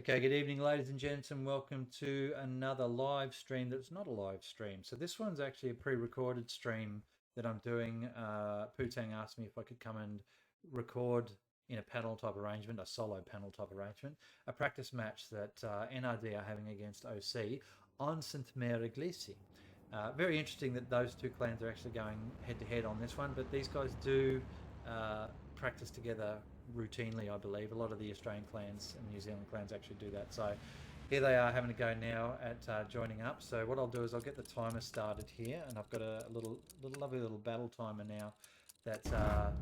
Okay, good evening, ladies and gents, and welcome to another live stream that's not a live stream. So this one's actually a pre-recorded stream that I'm doing. Putang asked me if I could come and record in a panel type arrangement, a solo panel type arrangement, a practice match that NRD are having against OC on St. Mary Iglesi. Very interesting that those two clans are actually going head-to-head on this one, but these guys do practice together routinely, I believe. A lot of the Australian clans and New Zealand clans actually do that. So here they are having to go now at joining up. So what I'll do is I'll get the timer started here, and I've got a lovely little battle timer now that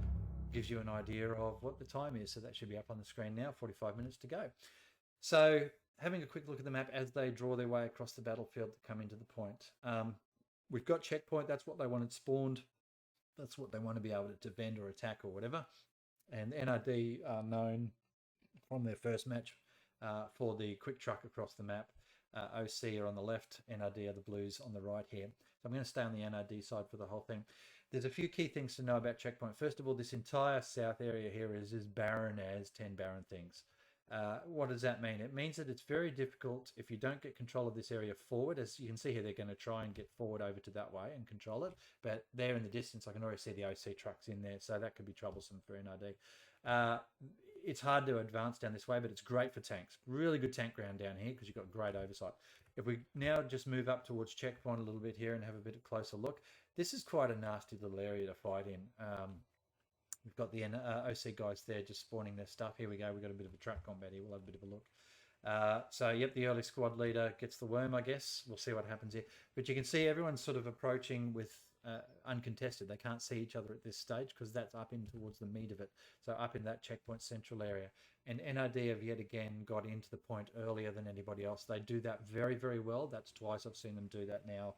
gives you an idea of what the time is. So that should be up on the screen now, 45 minutes to go. So having a quick look at the map as they draw their way across the battlefield to come into the point. We've got checkpoint, that's what they wanted spawned. That's what they want to be able to defend or attack or whatever. And NRD are known from their first match for the quick truck across the map. OC are on the left, NRD are the blues on the right here. So I'm going to stay on the NRD side for the whole thing. There's a few key things to know about checkpoint. First of all, this entire south area here is as barren as 10 barren things. What does that mean? It means that it's very difficult if you don't get control of this area forward. As you can see here, they're going to try and get forward over to that way and control it. But there in the distance, I can already see the OC trucks in there, so that could be troublesome for NRD. It's hard to advance down this way, but it's great for tanks. Really good tank ground down here because you've got great oversight. If we now just move up towards checkpoint a little bit here and have a bit of closer look, this is quite a nasty little area to fight in. We've got the OC guys there just spawning their stuff. Here we go. We've got a bit of a truck combat here. We'll have a bit of a look. So, yep, the early squad leader gets the worm, I guess. We'll see what happens here. But you can see everyone's sort of approaching with uncontested. They can't see each other at this stage because that's up in towards the meat of it. So up in that checkpoint central area. And NRD have yet again got into the point earlier than anybody else. They do that very, very well. That's twice I've seen them do that now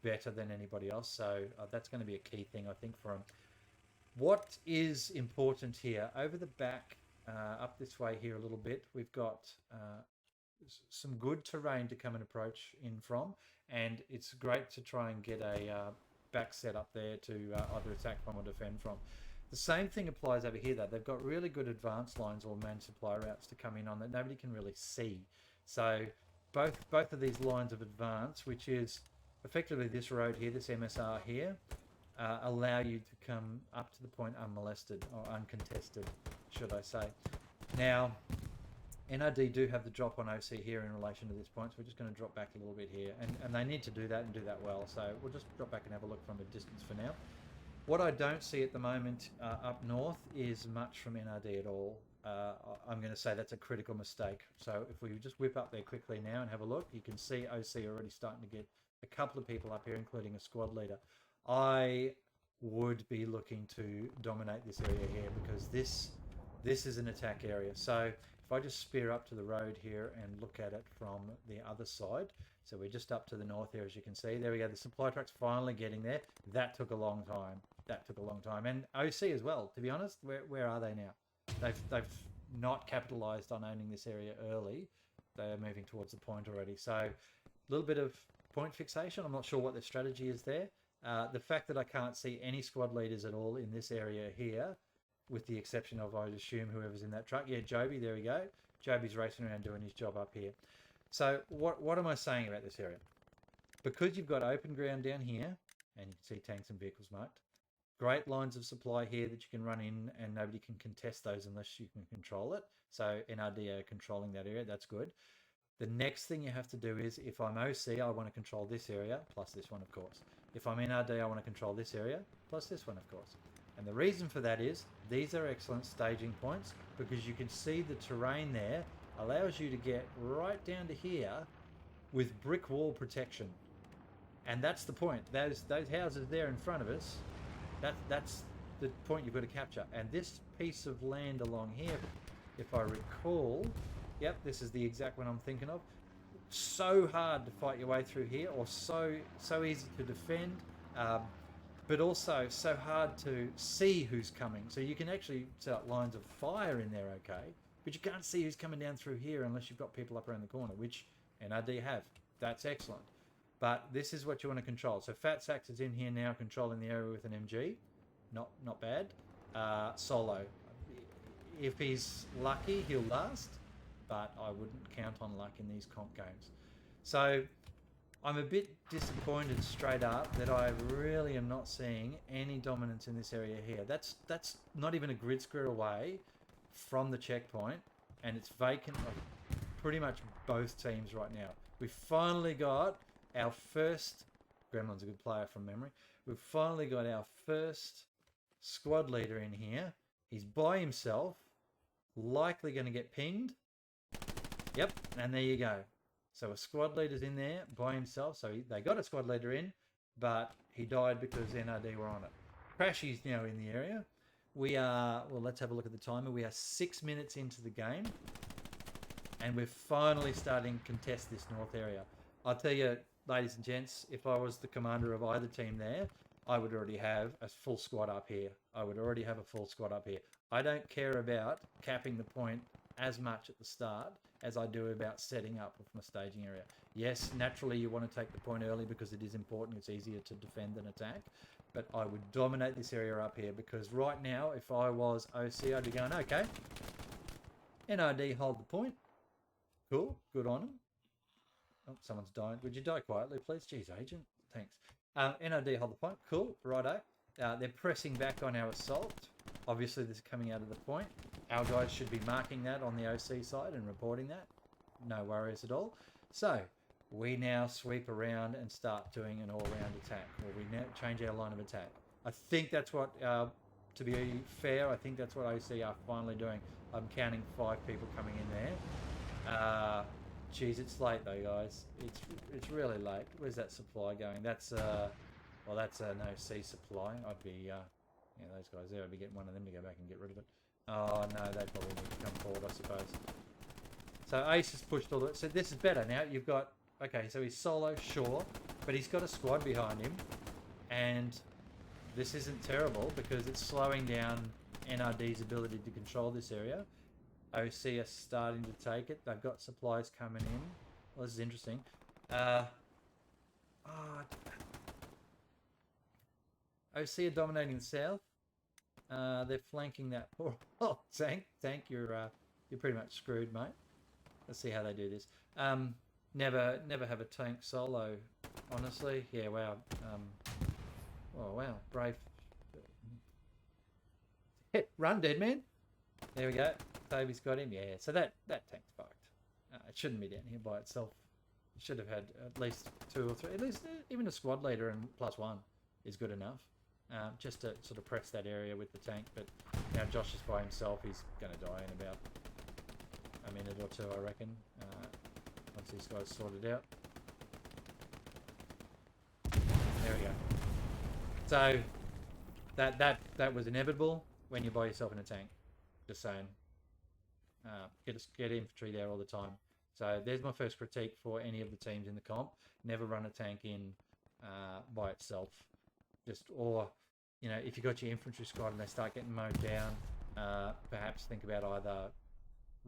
better than anybody else. So that's going to be a key thing, I think, for them. What is important here, over the back, up this way here a little bit, we've got some good terrain to come and approach in from, and it's great to try and get a back set up there to either attack from or defend from. The same thing applies over here though. They've got really good advance lines or main supply routes to come in on that nobody can really see. So both of these lines of advance, which is effectively this road here, this MSR here, allow you to come up to the point unmolested or uncontested, should I say. Now, NRD do have the drop on OC here in relation to this point, so we're just going to drop back a little bit here. And they need to do that and do that well, so we'll just drop back and have a look from a distance for now. What I don't see at the moment up north is much from NRD at all. I'm going to say that's a critical mistake. So if we just whip up there quickly now and have a look, you can see OC already starting to get a couple of people up here, including a squad leader. I would be looking to dominate this area here because this is an attack area. So if I just spear up to the road here and look at it from the other side, so we're just up to the north here, as you can see. There we go. The supply truck's finally getting there. That took a long time. And OC as well, to be honest. Where are they now? They've not capitalized on owning this area early. They are moving towards the point already. So a little bit of point fixation. I'm not sure what their strategy is there. The fact that I can't see any squad leaders at all in this area here, with the exception of, I'd assume, whoever's in that truck. Yeah, Joby, there we go. Joby's racing around doing his job up here. So what am I saying about this area? Because you've got open ground down here, and you can see tanks and vehicles marked, great lines of supply here that you can run in, and nobody can contest those unless you can control it. So NRD are controlling that area. That's good. The next thing you have to do is, if I'm OC, I want to control this area, plus this one, of course. If I'm NRD, I want to control this area, plus this one, of course. And the reason for that is, these are excellent staging points, because you can see the terrain there allows you to get right down to here with brick wall protection. And that's the point. Those houses there in front of us, that's the point you've got to capture. And this piece of land along here, if I recall, yep, this is the exact one I'm thinking of. So hard to fight your way through here, or so easy to defend, but also so hard to see who's coming. So you can actually set up lines of fire in there, okay, but you can't see who's coming down through here unless you've got people up around the corner, which NRD have. That's excellent. But this is what you want to control. So Fat Sax is in here now controlling the area with an MG. Not bad. Solo. If he's lucky, he'll last. I wouldn't count on luck in these comp games. So I'm a bit disappointed straight up that I really am not seeing any dominance in this area here. That's not even a grid square away from the checkpoint, and it's vacant of pretty much both teams right now. We've finally got our first... Gremlin's a good player from memory. We've finally got our first squad leader in here. He's by himself, likely going to get pinged. Yep, and there you go. So a squad leader's in there by himself. So they got a squad leader in, but he died because NRD were on it. Crashy's now in the area. We are, well, let's have a look at the timer. We are 6 minutes into the game, and we're finally starting to contest this north area. I'll tell you, ladies and gents, if I was the commander of either team there, I would already have a full squad up here. I would already have a full squad up here. I don't care about capping the point as much at the start as I do about setting up from a staging area. Yes, naturally you want to take the point early because it is important. It's easier to defend than attack. But I would dominate this area up here because right now, if I was OC, I'd be going, okay, NRD hold the point. Cool, good on him. Oh, someone's dying. Would you die quietly, please? Jeez, agent. Thanks. NRD hold the point. Cool, righto. They're pressing back on our assault. Obviously, this is coming out of the point. Our guys should be marking that on the OC side and reporting that. No worries at all. So, we now sweep around and start doing an all-round attack. Or we now change our line of attack. I think that's what, to be fair, I think that's what OC are finally doing. I'm counting 5 people coming in there. Geez, it's late though, guys. It's really late. Where's that supply going? That's well, that's an OC supply. I'd be yeah, those guys there. I'd be getting one of them to go back and get rid of it. Oh no, they probably need to come forward, I suppose. So Ace has pushed all the... So this is better now. You've got... Okay, so he's solo, sure, but he's got a squad behind him, and this isn't terrible because it's slowing down NRD's ability to control this area. OC are starting to take it. They've got supplies coming in. Well, this is interesting. OC are dominating the south. They're flanking that poor tank. Tank, you're pretty much screwed, mate. Let's see how they do this. Never have a tank solo, honestly. Yeah, wow. Oh wow, brave. Run, dead man. There we go. Toby's got him. Yeah, so that tank's fucked. It shouldn't be down here by itself. It should have had at least 2 or 3. At least even a squad leader and +1 is good enough. Just to sort of press that area with the tank. But now Josh is by himself. He's going to die in about a minute or 2, I reckon. Once these guys sort it out. There we go. So that was inevitable when you're by yourself in a tank. Just saying. Get infantry there all the time. So there's my first critique for any of the teams in the comp. Never run a tank in by itself. Or if you got your infantry squad and they start getting mowed down, perhaps think about either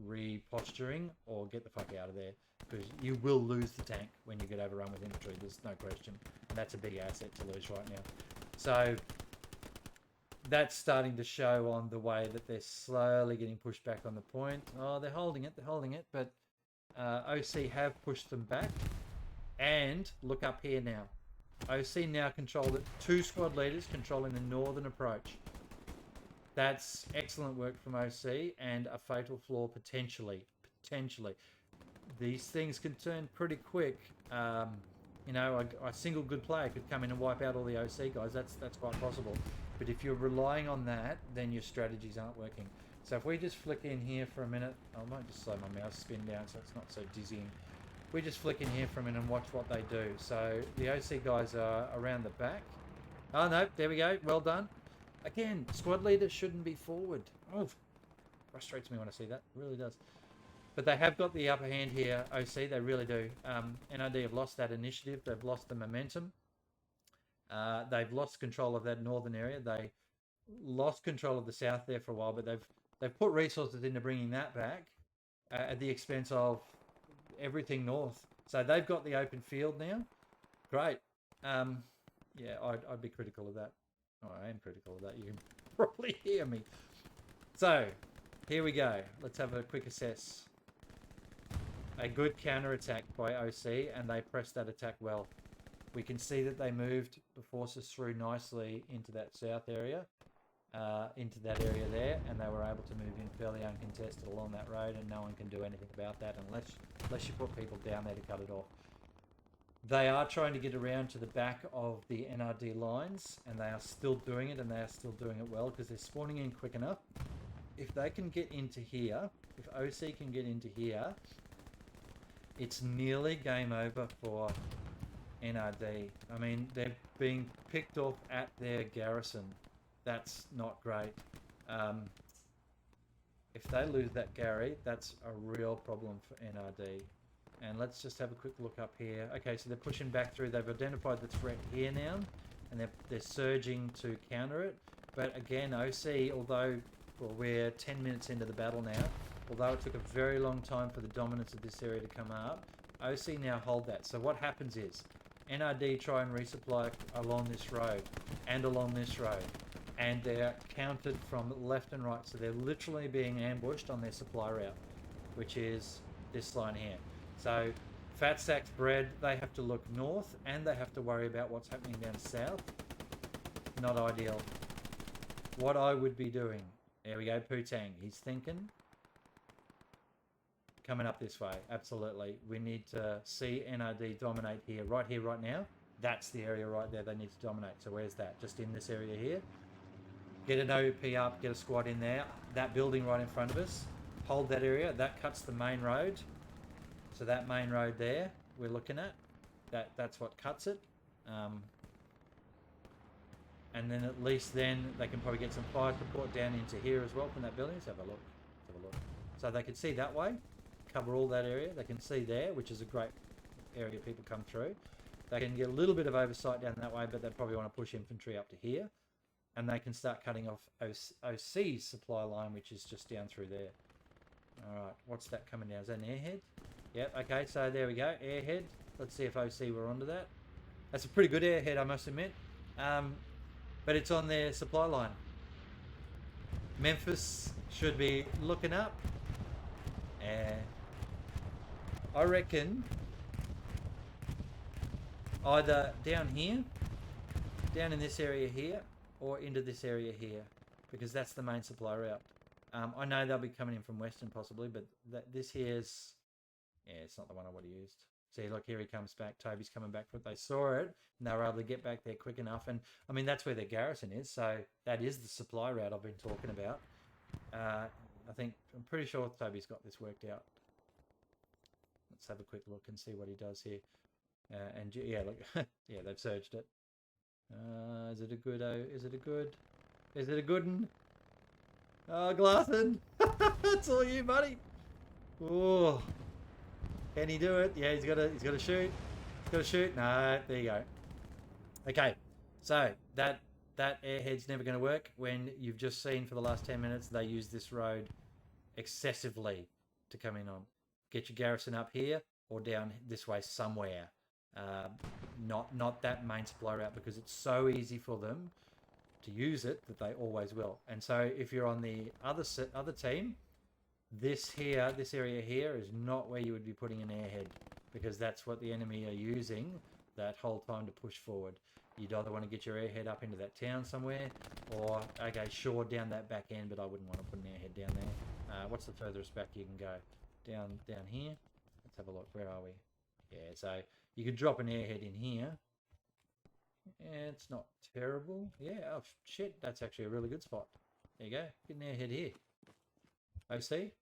reposturing or get the fuck out of there, because you will lose the tank when you get overrun with infantry. There's no question, and that's a big asset to lose right now. So that's starting to show on the way that they're slowly getting pushed back on the point. Oh, they're holding it, but OC have pushed them back. And look up here now. OC now control it. 2 squad leaders controlling the northern approach. That's excellent work from OC and a fatal flaw potentially. These things can turn pretty quick. A single good player could come in and wipe out all the OC guys. That's quite possible. But if you're relying on that, then your strategies aren't working. So if we just flick in here for a minute, I might just slow my mouse spin down so it's not so dizzying. We just flick in here for a minute and watch what they do. So the OC guys are around the back. Oh no, there we go. Well done. Again, squad leader shouldn't be forward. Oh, frustrates me when I see that. It really does. But they have got the upper hand here, OC. They really do. NRD have lost that initiative. They've lost the momentum. They've lost control of that northern area. They lost control of the south there for a while, but they've put resources into bringing that back at the expense of everything north. So they've got the open field now. Great. Yeah, I'd be critical of that. Oh, I am critical of that. You can probably hear me. So here we go. Let's have a quick assess. a good counter-attack by OC, and they pressed that attack well. We can see that they moved the forces through nicely into that south area, into that area there, and they were able to move in fairly uncontested along that road, and no one can do anything about that unless you put people down there to cut it off. They are trying to get around to the back of the NRD lines, and they are still doing it, and they are still doing it well because they're spawning in quick enough. If they can get into here, if OC can get into here, it's nearly game over for NRD. I mean, they're being picked off at their garrison. That's not great. If they lose that Gary, that's a real problem for NRD. And let's just have a quick look up here. Okay, so they're pushing back through. They've identified the threat here now, and they're surging to counter it. But again, OC, although we're 10 minutes into the battle now, although it took a very long time for the dominance of this area to come up, OC now hold that. So what happens is, NRD try and resupply along this road, and along this road, and they're countered from left and right. So they're literally being ambushed on their supply route, which is this line here. So Fat Sacks Bread, they have to look north, and they have to worry about what's happening down south. Not ideal. What I would be doing, there we go, Putang, he's thinking. Coming up this way, absolutely. We need to see NRD dominate here, right now. That's the area right there they need to dominate. So where's that? Just in this area here. Get an OP up, get a squad in there. That building right in front of us. Hold that area. That cuts the main road. So that main road there we're looking at, that's what cuts it. And then at least then they can probably get some fire support down into here as well from that building. Let's have a look. Let's have a look. So they can see that way, cover all that area. They can see there, which is a great area people come through. They can get a little bit of oversight down that way, but they probably want to push infantry up to here. And they can start cutting off OC's supply line, which is just down through there. All right, what's that coming down? Is that an airhead? Yep, okay, so there we go, airhead. Let's see if OC were onto that. That's a pretty good airhead, I must admit. But it's on their supply line. Memphis should be looking up. And I reckon either down here, down in this area here, or into this area here, because that's the main supply route. I know they'll be coming in from western possibly, but this here's... Yeah, it's not the one I would have used. See, look, here he comes back. Toby's coming back for it. They saw it, and they were able to get back there quick enough. And, I mean, that's where their garrison is, so that is the supply route I've been talking about. I'm pretty sure Toby's got this worked out. Let's have a quick look and see what he does here. And, yeah, look, yeah, they've surged it. Is it a good... Is it a good one? Oh, Glasson! That's all you, buddy! Oh... Can he do it? Yeah, he's got to shoot. He's got to shoot. No, there you go. Okay, so that airhead's never going to work when you've just seen for the last 10 minutes they use this road excessively to come in on. Get your garrison up here or down this way somewhere. Not that main supply route, because it's so easy for them to use it that they always will. And so if you're on the other team, this area here is not where you would be putting an airhead, because that's what the enemy are using that whole time to push forward. You'd either want to get your airhead up into that town somewhere, or, okay, sure, down that back end, but I wouldn't want to put an airhead down there. What's the furthest back you can go? Down here? Let's have a look. Where are we? Yeah, so you could drop an airhead in here. Yeah, it's not terrible. Yeah, oh, shit, that's actually a really good spot. There you go. Get an airhead here. OC?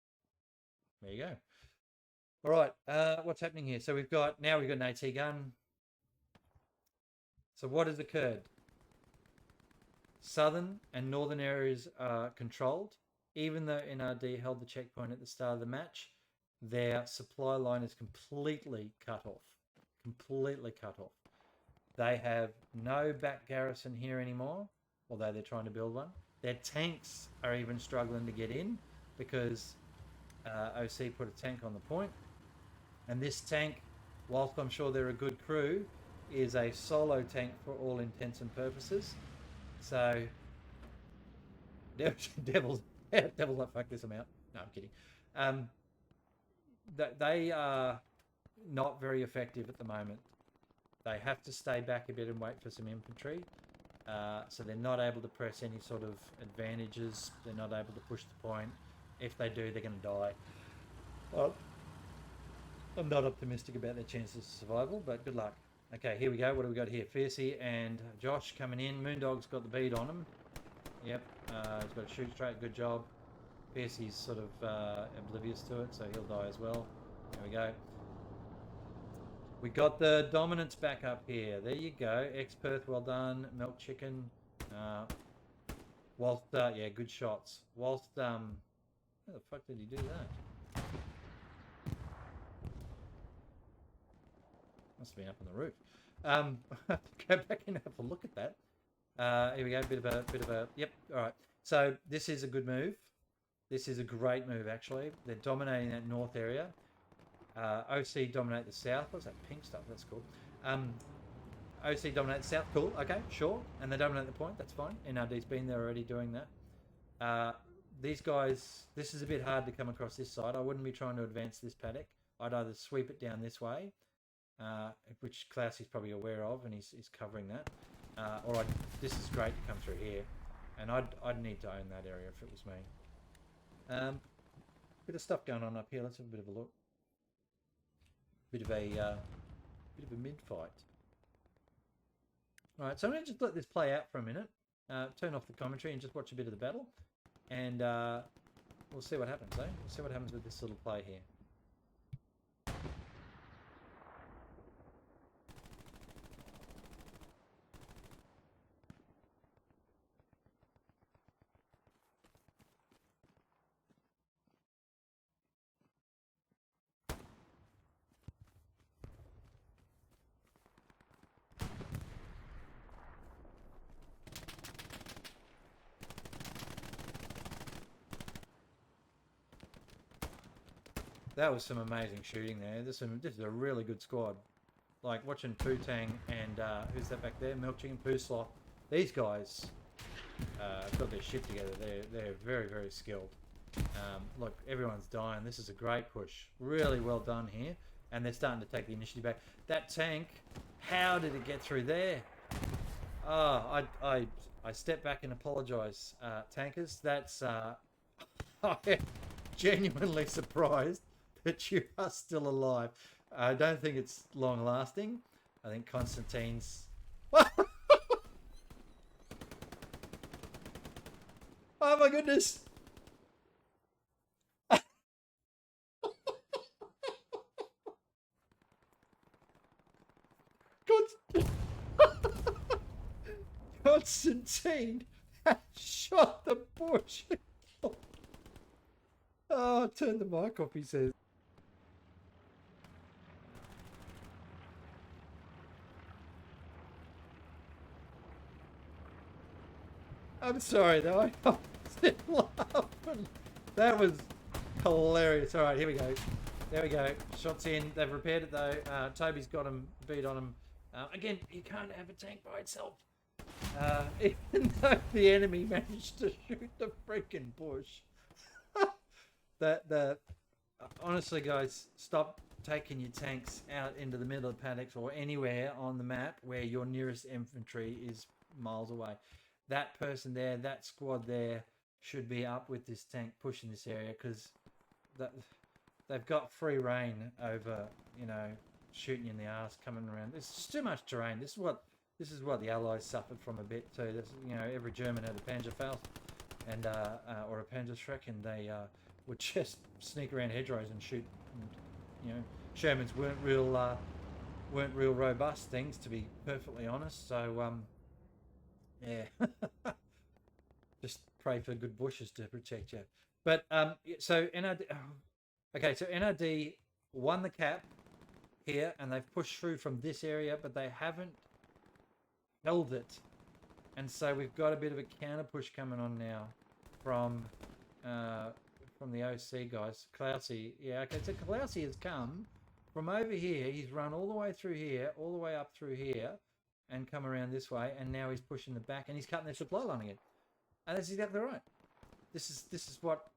There you go. All right, what's happening here? So we've got an AT gun. So what has occurred? Southern and northern areas are controlled. Even though NRD held the checkpoint at the start of the match, their supply line is completely cut off. Completely cut off. They have no back garrison here anymore, although they're trying to build one. Their tanks are even struggling to get in, because OC put a tank on the point, and this tank, whilst I'm sure they're a good crew, is a solo tank for all intents and purposes. So Devil's like, fuck this, I'm out. No, I'm kidding. they are not very effective at the moment. They have to stay back a bit and wait for some infantry. So they're not able to press any sort of advantages. They're not able to push the point. If they do, they're going to die. Well, I'm not optimistic about their chances of survival, but good luck. Okay, here we go. What do we got here? Fiercey and Josh coming in. Moondog's got the bead on him. Yep, he's got a shoot straight. Good job. Fiercey's sort of oblivious to it, so he'll die as well. There we go. We got the dominance back up here. There you go. Ex-Perth, well done. Milk Chicken. Whilst, yeah, good shots. Whilst, how the fuck did he do that? Must have been up on the roof. Go back and have a look at that. Here we go. Bit of a. Yep. All right. So this is a good move. This is a great move, actually. They're dominating that north area. OC dominate the south. What's that pink stuff? That's cool. OC dominate the south. Cool. Okay, sure. And they dominate the point. That's fine. NRD's been there already doing that. These guys, this is a bit hard to come across this side. I wouldn't be trying to advance this paddock. I'd either sweep it down this way, which Klaus is probably aware of, and he's covering that. Or this is great to come through here. And I'd need to own that area if it was me. Bit of stuff going on up here. Let's have a bit of a look. Bit of a mid fight. All right, so I'm going to just let this play out for a minute. Turn off the commentary and just watch a bit of the battle, and we'll see what happens. We'll see what happens with this little play here. That was some amazing shooting there. This is a really good squad. Like watching Putang and who's that back there? Milk Chicken, Poo Sloth. These guys got their shit together. They're very, very skilled. Look, everyone's dying. This is a great push. Really well done here. And they're starting to take the initiative back. That tank, how did it get through there? Oh, I step back and apologise, tankers. That's I am genuinely surprised that you are still alive. I don't think it's long lasting. I think Constantine's... Oh my goodness! Constantine shot the bush. Oh, turn the mic off, he says. I'm sorry though, I'm still laughing. That was hilarious. Alright, here we go. There we go. Shots in. They've repaired it though. Toby's got him, beat on him. Again, you can't have a tank by itself. Even though the enemy managed to shoot the freaking bush. Honestly, guys, stop taking your tanks out into the middle of paddocks or anywhere on the map where your nearest infantry is miles away. That person there, that squad there, should be up with this tank pushing this area because they've got free reign over, you know, shooting you in the arse coming around. There's just too much terrain. This is what the Allies suffered from a bit too. This, you know, every German had a Panzerfaust and or a Panzerschreck, and they would just sneak around hedgerows and shoot. And, you know, Shermans weren't real robust things, to be perfectly honest. So yeah, just pray for good bushes to protect you. But so NRD, okay, so NRD won the cap here, and they've pushed through from this area, but they haven't held it, and so we've got a bit of a counter push coming on now from the OC guys. Klausy, yeah, okay, so Klausy has come from over here. He's run all the way through here, all the way up through here, and come around this way, and now he's pushing the back, and he's cutting their supply line again. And that's exactly right. This is what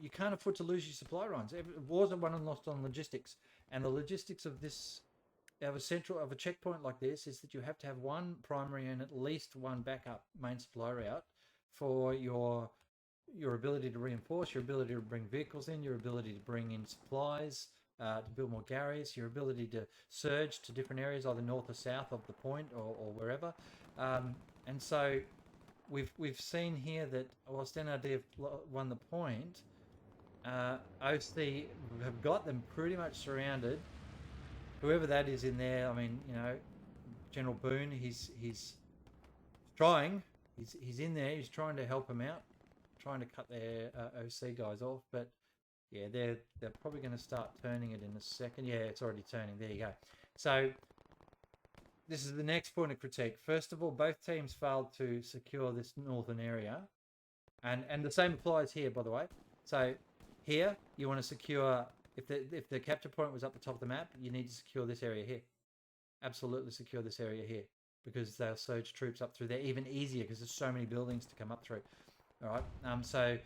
you can't afford to lose your supply runs. Wars are won and lost on logistics, and the logistics of this of a checkpoint like this is that you have to have one primary and at least one backup main supply route for your ability to reinforce, your ability to bring vehicles in, your ability to bring in supplies, to build more galleries, your ability to surge to different areas, either north or south of the point or wherever. And so we've seen here that whilst NRD have won the point, OC have got them pretty much surrounded. Whoever that is in there, I mean, you know, General Boone, he's trying. He's in there. He's trying to help them out, trying to cut their OC guys off. But yeah, they're probably going to start turning it in a second. Yeah, it's already turning. There you go. So this is the next point of critique. First of all, both teams failed to secure this northern area, and the same applies here, by the way. So here you want to secure. If the capture point was up the top of the map, you need to secure this area here. Absolutely secure this area here, because they'll surge troops up through there even easier because there's so many buildings to come up through. All right. So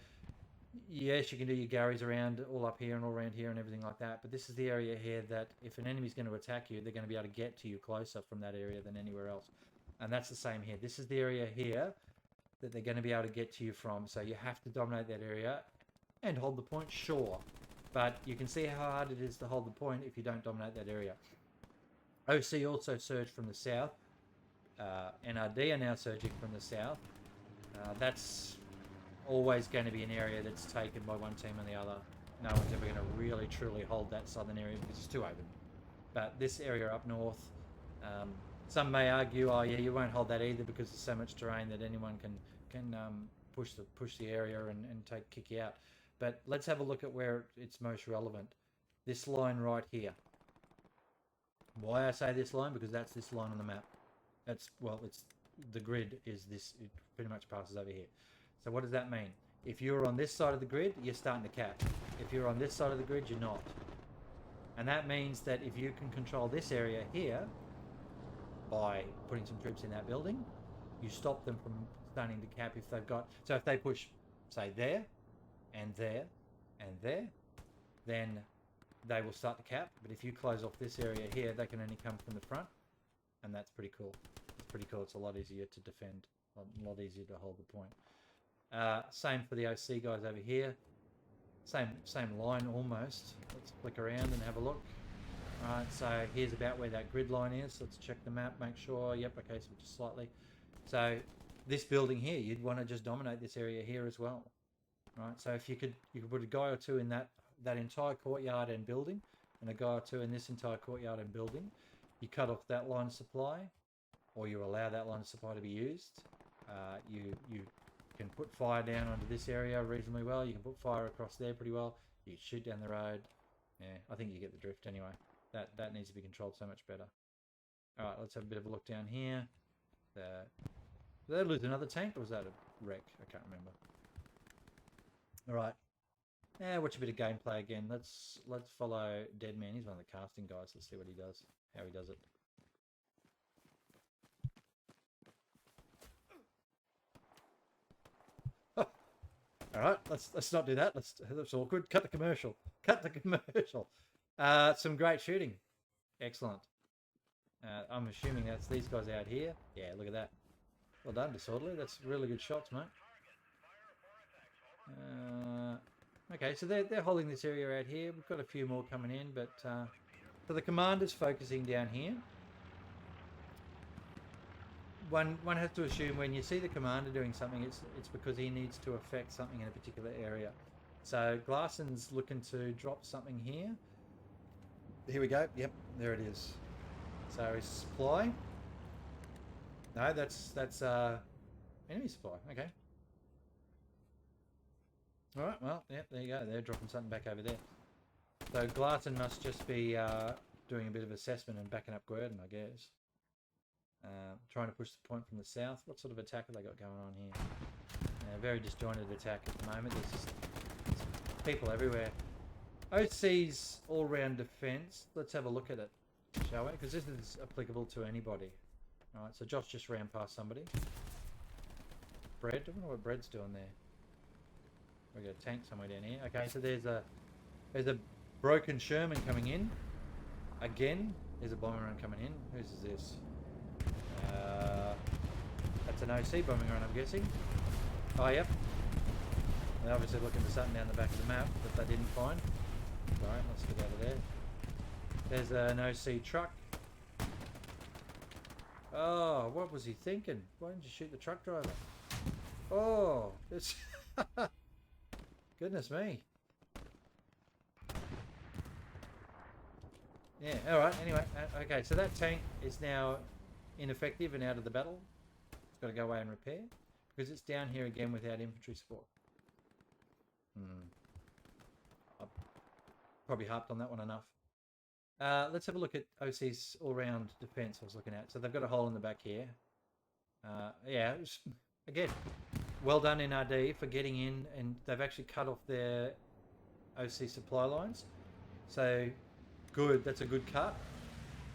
yes, you can do your galleries around all up here and all around here and everything like that. But this is the area here that if an enemy's going to attack you, they're going to be able to get to you closer from that area than anywhere else. And that's the same here. This is the area here that they're going to be able to get to you from. So you have to dominate that area and hold the point, sure. But you can see how hard it is to hold the point if you don't dominate that area. OC also surged from the south. NRD are now surging from the south. That's always going to be an area that's taken by one team and the other. No one's ever going to really truly hold that southern area because it's too open. But this area up north, some may argue, oh yeah, you won't hold that either because there's so much terrain that anyone can push the area and kick you out. But let's have a look at where it's most relevant. This line right here. Why I say this line? Because that's this line on the map. It's the grid is this. It pretty much passes over here. So what does that mean? If you're on this side of the grid, you're starting to cap. If you're on this side of the grid, you're not. And that means that if you can control this area here by putting some troops in that building, you stop them from starting to cap if they've got... So if they push, say, there, and there, and there, then they will start to cap. But if you close off this area here, they can only come from the front. And that's pretty cool. It's pretty cool. It's a lot easier to defend. A lot easier to hold the point. Same for the OC guys over here. Same line almost. Let's flick around and have a look. Alright, so here's about where that grid line is. Let's check the map, make sure. Yep, okay, so just slightly. So this building here, you'd want to just dominate this area here as well. Right, so if you could put a guy or two in that entire courtyard and building, and a guy or two in this entire courtyard and building, you cut off that line of supply, or you allow that line of supply to be used. You can put fire down onto this area reasonably well. You can put fire across there pretty well. You shoot down the road. Yeah, I think you get the drift anyway. That needs to be controlled so much better. All right, let's have a bit of a look down here. Did they lose another tank, or was that a wreck? I can't remember. All right. Yeah, watch a bit of gameplay again. Let's follow Deadman. He's one of the casting guys. Let's see what he does. How he does it. Oh. All right. Let's not do that. That's awkward. Cut the commercial. Cut the commercial. Some great shooting. Excellent. I'm assuming that's these guys out here. Yeah, look at that. Well done, Disorderly. That's really good shots, mate. Okay, so they're holding this area out here. We've got a few more coming in, but so the commander's focusing down here. One has to assume when you see the commander doing something, it's because he needs to affect something in a particular area. So Glasson's looking to drop something here. Here we go. Yep, there it is. So his supply. No, that's enemy supply. Okay. All right, well, yep, there you go. They're dropping something back over there. So Glasson must just be doing a bit of assessment and backing up Gurdon, I guess. Trying to push the point from the south. What sort of attack have they got going on here? Very disjointed attack at the moment. There's just people everywhere. OC's all-round defense. Let's have a look at it, shall we? Because this is applicable to anybody. All right, so Josh just ran past somebody. Bread. I don't know what Bread's doing there. We got a tank somewhere down here. Okay, so there's a broken Sherman coming in. Again, there's a bombing run coming in. Whose is this? That's an OC bombing run, I'm guessing. Oh, yep. They're obviously looking for something down the back of the map that they didn't find. Alright, let's get out of there. There's an OC truck. Oh, what was he thinking? Why didn't you shoot the truck driver? Oh, it's... Goodness me. Yeah, alright, anyway. Okay, so that tank is now ineffective and out of the battle. It's got to go away and repair. Because it's down here again without infantry support. I've probably harped on that one enough. Let's have a look at OC's all-round defense I was looking at. So they've got a hole in the back here. Yeah, again, well done NRD for getting in, and they've actually cut off their OC supply lines. So good, that's a good cut.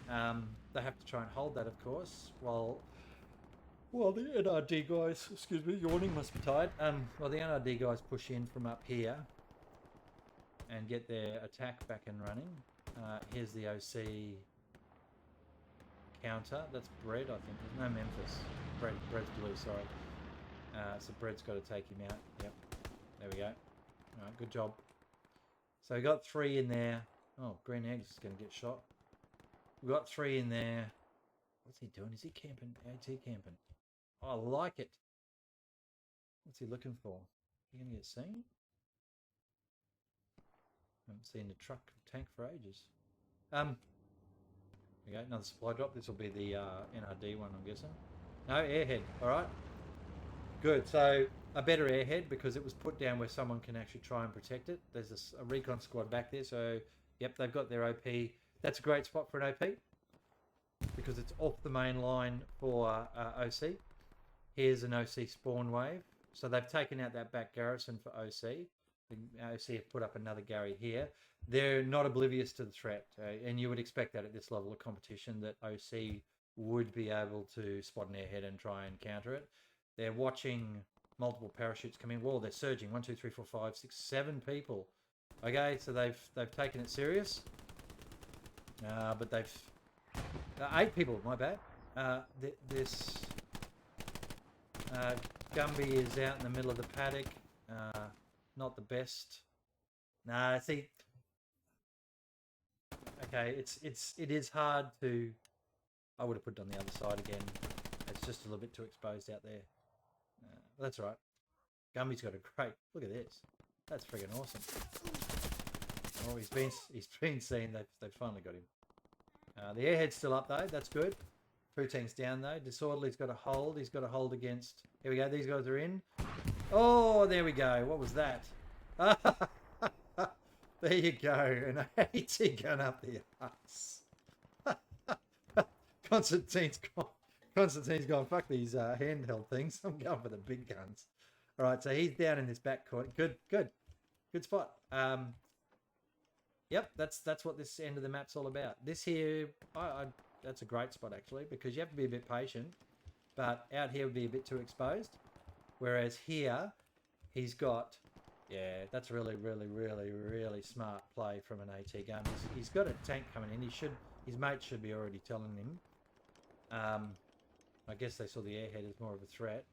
They have to try and hold that, of course, while the NRD guys, excuse me, yawning, must be tired. While the NRD guys push in from up here and get their attack back and running. Here's the OC counter. That's Bread, I think. There's no Memphis. Bread's blue, sorry. So Bread's got to take him out. Yep. There we go. Alright, good job. So we got 3 in there. Oh, Green Eggs is going to get shot. We've got 3 in there. What's he doing? Is he camping? AT camping? Oh, I like it. What's he looking for? Is he going to get seen? I haven't seen the truck tank for ages. We go, another supply drop. This will be the NRD one, I'm guessing. No, airhead. Alright. Good. So, a better airhead because it was put down where someone can actually try and protect it. There's a recon squad back there. So, yep, they've got their OP. That's a great spot for an OP because it's off the main line for OC. Here's an OC spawn wave. So, they've taken out that back garrison for OC. The OC have put up another Gary here. They're not oblivious to the threat, and you would expect that at this level of competition that OC would be able to spot an airhead and try and counter it. They're watching multiple parachutes come in. Whoa, they're surging. 1, 2, 3, 4, 5, 6, 7 people. Okay, so they've taken it serious. But they've 8 people. My bad. This Gumby is out in the middle of the paddock. Not the best. Nah, see. Okay, it is hard to. I would have put it on the other side again. It's just a little bit too exposed out there. That's all right. Gumby's got a great. Look at this. That's friggin' awesome. Oh, he's been seen. They've finally got him. The airhead's still up though. That's good. Poutang's down though. Disorderly's got a hold. He's got a hold against. Here we go. These guys are in. Oh, there we go. What was that? There you go. An AT gun up the ass. Constantine's gone, fuck these handheld things. I'm going for the big guns. All right, so he's down in this back corner. Good spot. Yep, that's what this end of the map's all about. This here, that's a great spot actually because you have to be a bit patient. But out here would be a bit too exposed. Whereas here, he's got, yeah, that's really smart play from an AT gun. He's got a tank coming in. His mate should be already telling him. I guess they saw the airhead as more of a threat,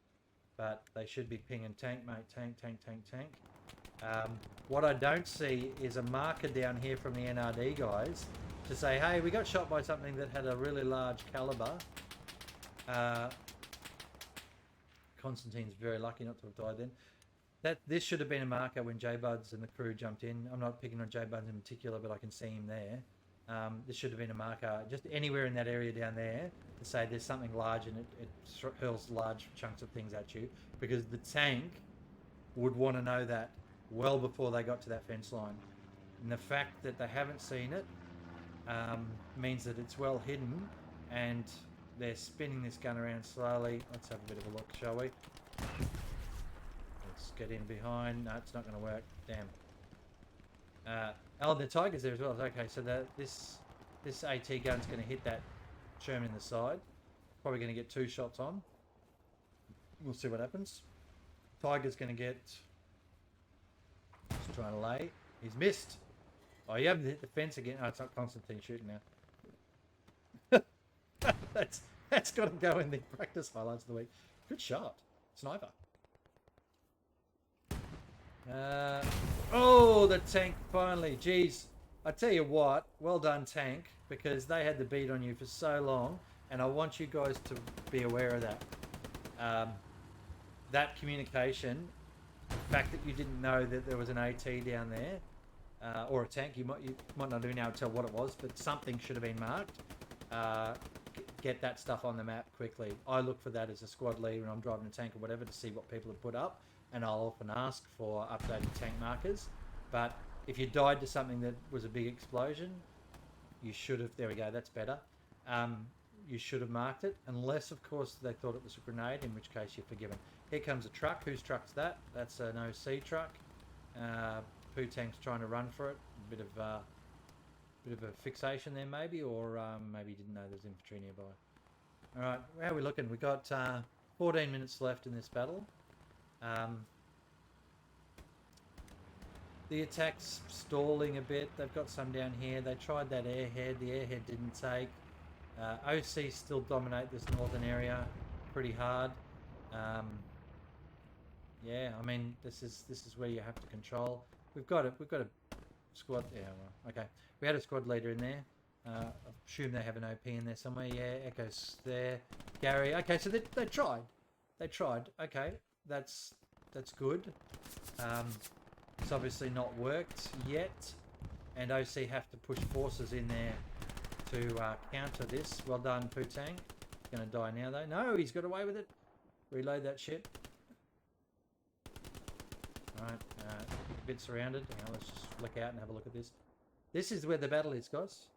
but they should be pinging tank, mate, tank. What I don't see is a marker down here from the NRD guys to say, hey, we got shot by something that had a really large caliber. Constantine's very lucky not to have died then. This should have been a marker when J-Buds and the crew jumped in. I'm not picking on J-Buds in particular, but I can see him there. This should have been a marker just anywhere in that area down there to say there's something large and it hurls large chunks of things at you, because the tank would want to know that well before they got to that fence line. And the fact that they haven't seen it means that it's well hidden, and they're spinning this gun around slowly. Let's have a bit of a look, shall we? Let's get in behind. No, it's not going to work. Damn. Oh, the Tiger's there as well. Okay, so this AT gun's going to hit that Sherman in the side. Probably going to get 2 shots on. We'll see what happens. Tiger's going to get He's trying to lay. He's missed. Oh, you haven't hit the fence again. Oh, it's not Constantine shooting now. that's got to go in the practice highlights of the week. Good shot. Sniper. Oh, the tank finally. Jeez. I tell you what, well done, tank, because they had the beat on you for so long, and I want you guys to be aware of that. That communication, the fact that you didn't know that there was an AT down there, or a tank, you might not even know tell what it was, but something should have been marked. Get that stuff on the map quickly. I look for that as a squad leader when I'm driving a tank or whatever to see what people have put up, and I'll often ask for updated tank markers. But if you died to something that was a big explosion, you should have, there we go, that's better. You should have marked it, unless of course they thought it was a grenade, in which case you're forgiven. Here comes a truck. Whose truck's that? That's an OC truck. Poo-Tank's trying to run for it. A bit of a fixation there maybe, or maybe didn't know there's infantry nearby. Alright, how are we looking? We've got 14 minutes left in this battle. The attack's stalling a bit. They've got some down here. They tried that airhead. The airhead didn't take. OC still dominate this northern area pretty hard. Yeah, I mean this is where you have to control. We've got a squad. Yeah, well, okay. We had a squad leader in there. I assume they have an OP in there somewhere. Yeah, Echo's there. Gary. Okay, so they tried. They tried. Okay, that's good. It's obviously not worked yet, and OC have to push forces in there to counter this. Well done, Poo-Tang. He's going to die now though. No, he's got away with it. Reload that shit. Alright, a bit surrounded. Hang on, let's just look out and have a look at this. This is where the battle is, guys.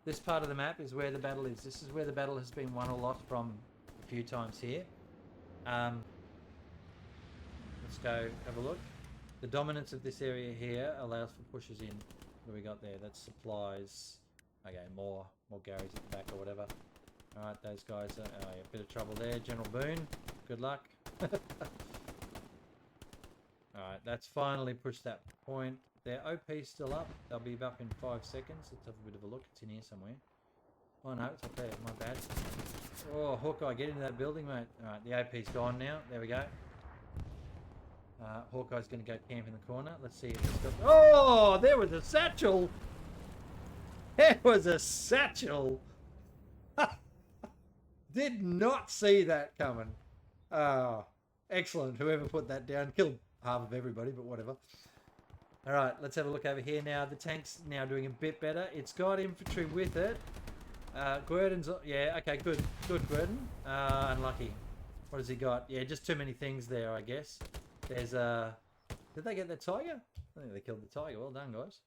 This part of the map is where the battle is. This is where the battle has been won or lost from a few times here. Let's go have a look. The dominance of this area here allows for pushes in. What do we got there? That's supplies. Okay, more Garys at the back or whatever. Alright, those guys are a bit of trouble there. General Boone, good luck. Alright, that's finally pushed that point. Their OP's still up. They'll be up in 5 seconds. Let's have a bit of a look. It's in here somewhere. Oh no, it's up there. My bad. Oh, Hawkeye, get into that building, mate. Alright, the OP's gone now. There we go. Hawkeye's going to go camp in the corner. Let's see if it's got... Oh, there was a satchel! There was a satchel! Did not see that coming. Oh, excellent. Whoever put that down killed half of everybody, but whatever. Alright, let's have a look over here now. The tank's now doing a bit better. It's got infantry with it. Guerdon's... Yeah, okay, good. Good, Guerdon. Unlucky. What has he got? Yeah, just too many things there, I guess. There's a... Did they get the tiger? I think they killed the tiger. Well done, guys.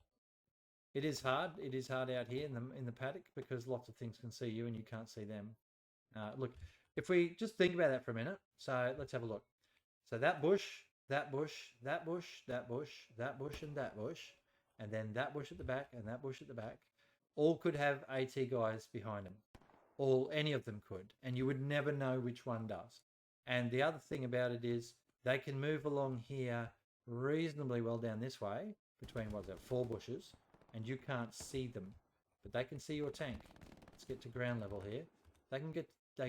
It is hard. It is hard out here in the paddock because lots of things can see you and you can't see them. Look, if we just think about that for a minute. So let's have a look. So that bush, that bush, that bush, that bush, that bush, and that bush, and then that bush at the back and that bush at the back, all could have AT guys behind them. Any of them could, and you would never know which one does. And the other thing about it is they can move along here reasonably well down this way between, what's that, 4 bushes, and you can't see them, but they can see your tank. Let's get to ground level here. They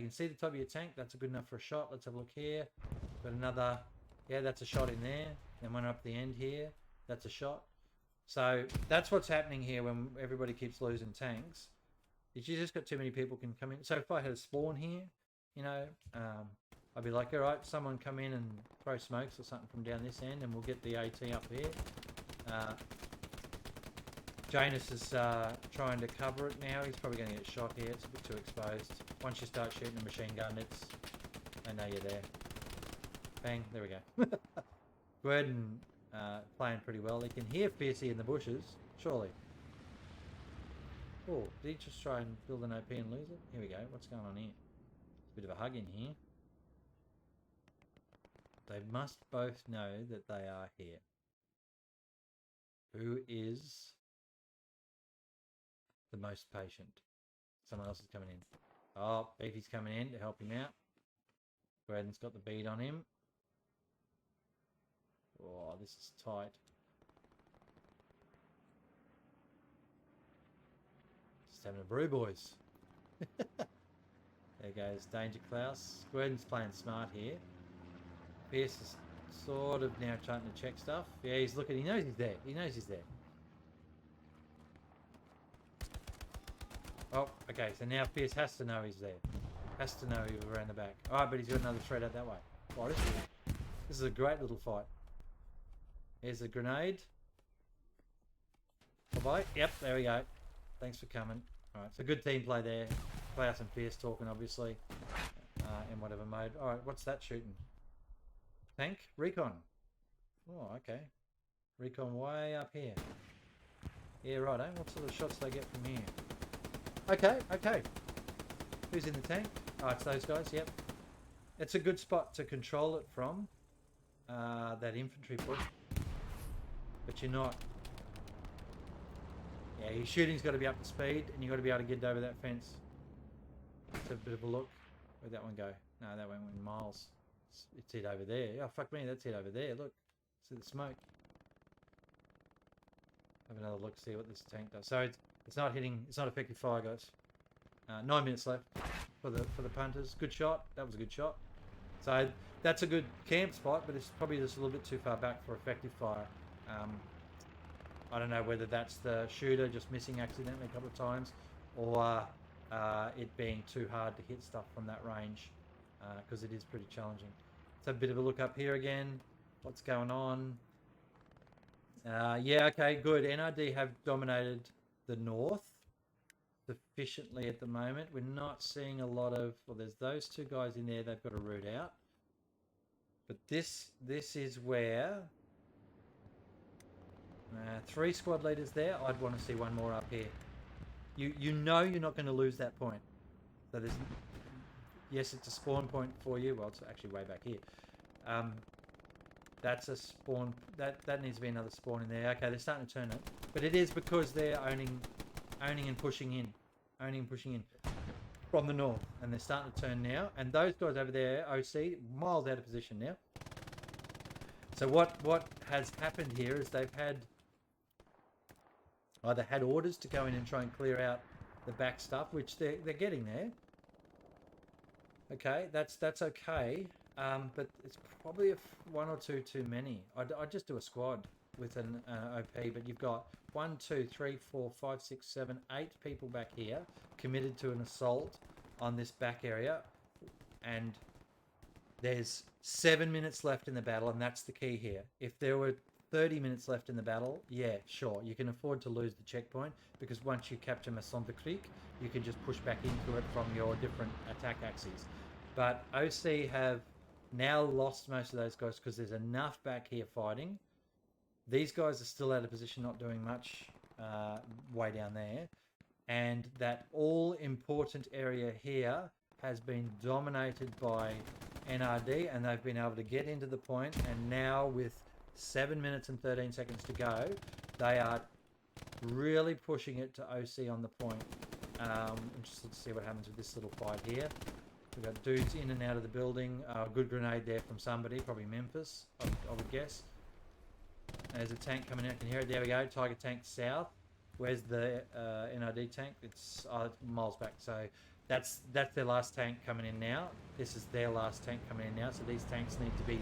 can see the top of your tank. That's good enough for a shot. Let's have a look here. Got another, yeah, that's a shot in there. Then one up the end here. That's a shot. So that's what's happening here when everybody keeps losing tanks. You just got too many people can come in. So if I had a spawn here, you know, I'd be like, all right, someone come in and throw smokes or something from down this end and we'll get the AT up here. Janus is trying to cover it now. He's probably going to get shot here. It's a bit too exposed. Once you start shooting a machine gun, they know you're there. Bang, there we go. Guerdon playing pretty well. He can hear Fiercey in the bushes, surely. Oh, did he just try and build an OP and lose it? Here we go. What's going on here? Bit of a hug in here. They must both know that they are here. Who is the most patient? Someone else is coming in. Oh, Beefy's coming in to help him out. Braden's got the bead on him. Oh, this is tight. Just having a brew, boys. There goes Danger Klaus. Gordon's playing smart here. Pierce is sort of now trying to check stuff. Yeah, he's looking. He knows he's there. He knows he's there. Oh, okay. So now Pierce has to know he's there. Has to know he's around the back. All right, but he's got another thread out that way. Oh, this is a great little fight. Here's a grenade. Bye-bye. Yep, there we go. Thanks for coming. All right, so good team play there. Klaus and Pierce talking, obviously, in whatever mode. All right, what's that shooting? Tank? Recon. Oh, okay. Recon way up here. Yeah, right, eh? What sort of shots do they get from here? Okay, okay. Who's in the tank? Oh, it's those guys, yep. It's a good spot to control it from, that infantry push. But you're not... Yeah, your shooting's got to be up to speed, and you've got to be able to get over that fence. Let's have a bit of a look. Where'd that one go? No, that one went miles. It's it over there. Oh, fuck me, that's it over there. Look, see the smoke. Have another look, see what this tank does. So it's not hitting, it's not effective fire, guys. 9 minutes left for the punters. Good shot. That was a good shot. So that's a good camp spot, but it's probably just a little bit too far back for effective fire. I don't know whether that's the shooter just missing accidentally a couple of times, or it being too hard to hit stuff from that range, because it is pretty challenging. Let's have a bit of a look up here again. What's going on? Yeah, okay, good. NRD have dominated the north sufficiently at the moment. We're not seeing a lot of... Well, there's those two guys in there. They've got to root out. But this is where... 3 squad leaders there. I'd want to see one more up here. You know you're not going to lose that point. So there's... Yes, it's a spawn point for you. Well, it's actually way back here. That's a spawn... That needs to be another spawn in there. Okay, they're starting to turn it. But it is because they're owning and pushing in. Owning and pushing in from the north. And they're starting to turn now. And those guys over there, OC, miles out of position now. So what has happened here is they've had... Either had orders to go in and try and clear out the back stuff, which they're getting there. Okay, that's okay. But it's probably one or two too many. I'd just do a squad with an OP, but you've got 1, 2, 3, 4, 5, 6, 7, 8 people back here committed to an assault on this back area, and there's 7 minutes left in the battle, and that's the key here. If there were 30 minutes left in the battle, yeah, sure, you can afford to lose the checkpoint, because once you capture Maçon de Creek, you can just push back into it from your different attack axes. But OC have now lost most of those guys because there's enough back here fighting. These guys are still out of position, not doing much way down there. And that all-important area here has been dominated by NRD, and they've been able to get into the point, and now with 7 minutes and 13 seconds to go, they are really pushing it to OC on the point. Interested to see what happens with this little fight here. We've got dudes in and out of the building. Good grenade there from somebody, probably Memphis, I would guess. There's a tank coming in, I can hear it. There we go, Tiger tank south. Where's the NRD tank? It's miles back. So that's their last tank coming in now. This is their last tank coming in now. So these tanks need to be...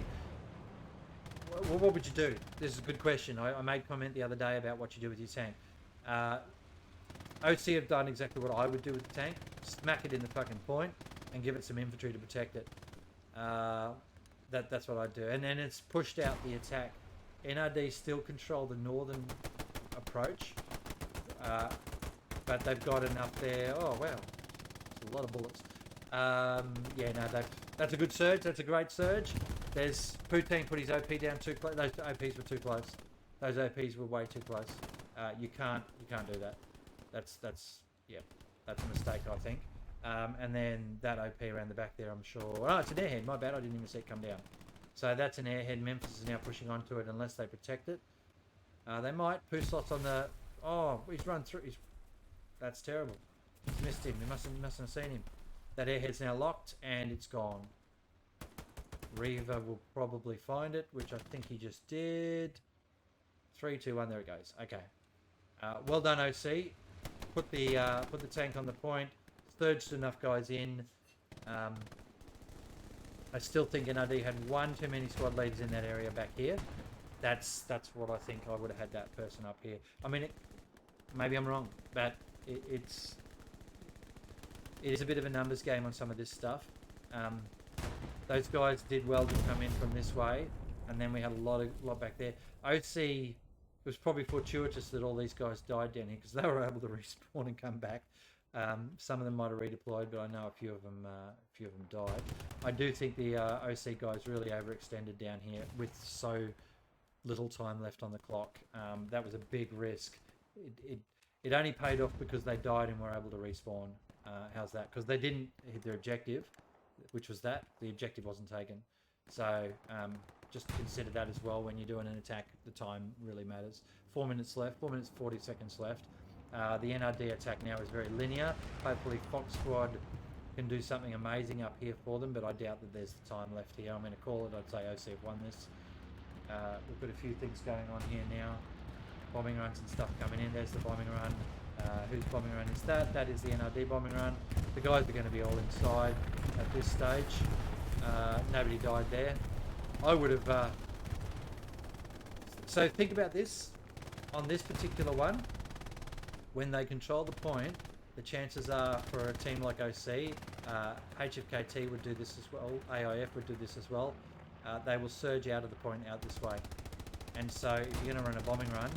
Well, what would you do? This is a good question. I made a comment the other day about what you do with your tank. OC have done exactly what I would do with the tank. Smack it in the fucking point and give it some infantry to protect it. That's what I'd do. And then it's pushed out the attack. NRD still control the northern approach. But they've got enough there. Oh, wow. That's a lot of bullets. Yeah, no, that's a good surge. That's a great surge. There's Poutine put his OP down too close. Those OPs were too close. Those OPs were way too close. You can't do that. That's a mistake, I think. And then that OP around the back there, I'm sure. Oh, it's an airhead. My bad. I didn't even see it come down. So that's an airhead. Memphis is now pushing onto it unless they protect it. They might. Pusot's on the... Oh, he's run through. That's terrible. He's missed him. He mustn't have seen him. That airhead's now locked and it's gone. Reaver will probably find it, which I think he just did. 3, 2, 1. There it goes. Okay. Well done, OC. Put the tank on the point. Surged enough guys in. I still think NRD had one too many squad leaders in that area back here. That's what I think. I would have had that person up here. I mean, maybe I'm wrong, but it is a bit of a numbers game on some of this stuff. Those guys did well to come in from this way, and then we had a lot back there. OC, it was probably fortuitous that all these guys died down here because they were able to respawn and come back. Some of them might have redeployed, but I know a few of them died. I do think the OC guys really overextended down here with so little time left on the clock. That was a big risk. It only paid off because they died and were able to respawn. How's that? Because they didn't hit their objective, which was that. The objective wasn't taken. So just consider that as well when you're doing an attack. The time really matters. 4 minutes left. 4 minutes 40 seconds left. The NRD attack now is very linear. Hopefully Fox Squad can do something amazing up here for them, but I doubt that there's the time left here. I'm going to call it. I'd say OC have won this. We've got a few things going on here now. Bombing runs and stuff coming in. There's the bombing run. Whose bombing run is that? That is the NRD bombing run. The guys are going to be all inside at this stage. Nobody died there. I would have... So think about this. On this particular one, when they control the point, the chances are for a team like OC, HFKT would do this as well, AIF would do this as well. They will surge out of the point out this way. And so if you're going to run a bombing run,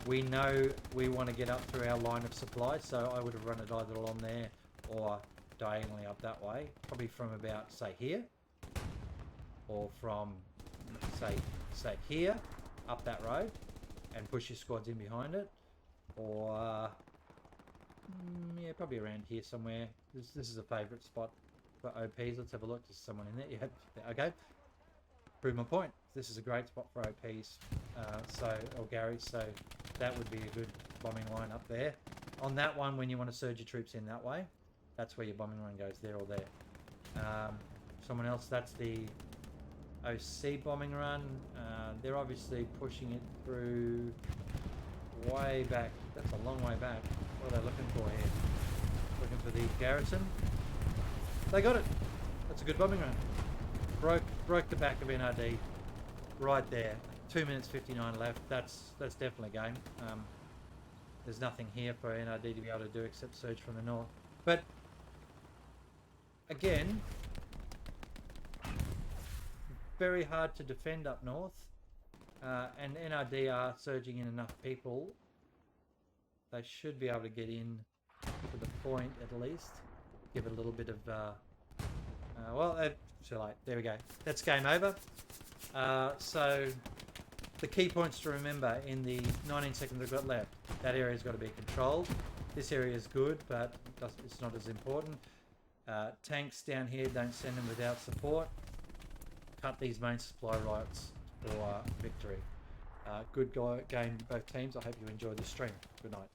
we know we want to get up through our line of supply, so I would have run it either along there or diagonally up that way, probably from about, say, here, or from, say here, up that road, and push your squads in behind it, or yeah, probably around here somewhere. This is a favourite spot for OPs. Let's have a look. There's someone in there. Yeah, okay. Prove my point. This is a great spot for OPs, or Gary. So that would be a good bombing line up there. On that one, when you want to surge your troops in that way, that's where your bombing run goes, there or there. Someone else. That's the OC bombing run. They're obviously pushing it through way back. That's a long way back. What are they looking for here? Looking for the garrison. They got it. That's a good bombing run. Broke the back of NRD right there. 2 minutes 59 left. That's definitely game. There's nothing here for NRD to be able to do except surge from the north. But again, very hard to defend up north. And NRD are surging in enough people. They should be able to get in to the point at least. Give it a little bit of... too late. There we go. That's game over. So the key points to remember in the 19 seconds we've got left. That area's got to be controlled. This area is good, but it's not as important. Tanks down here, don't send them without support. Cut these main supply routes for victory. Good game both teams. I hope you enjoyed the stream. Good night.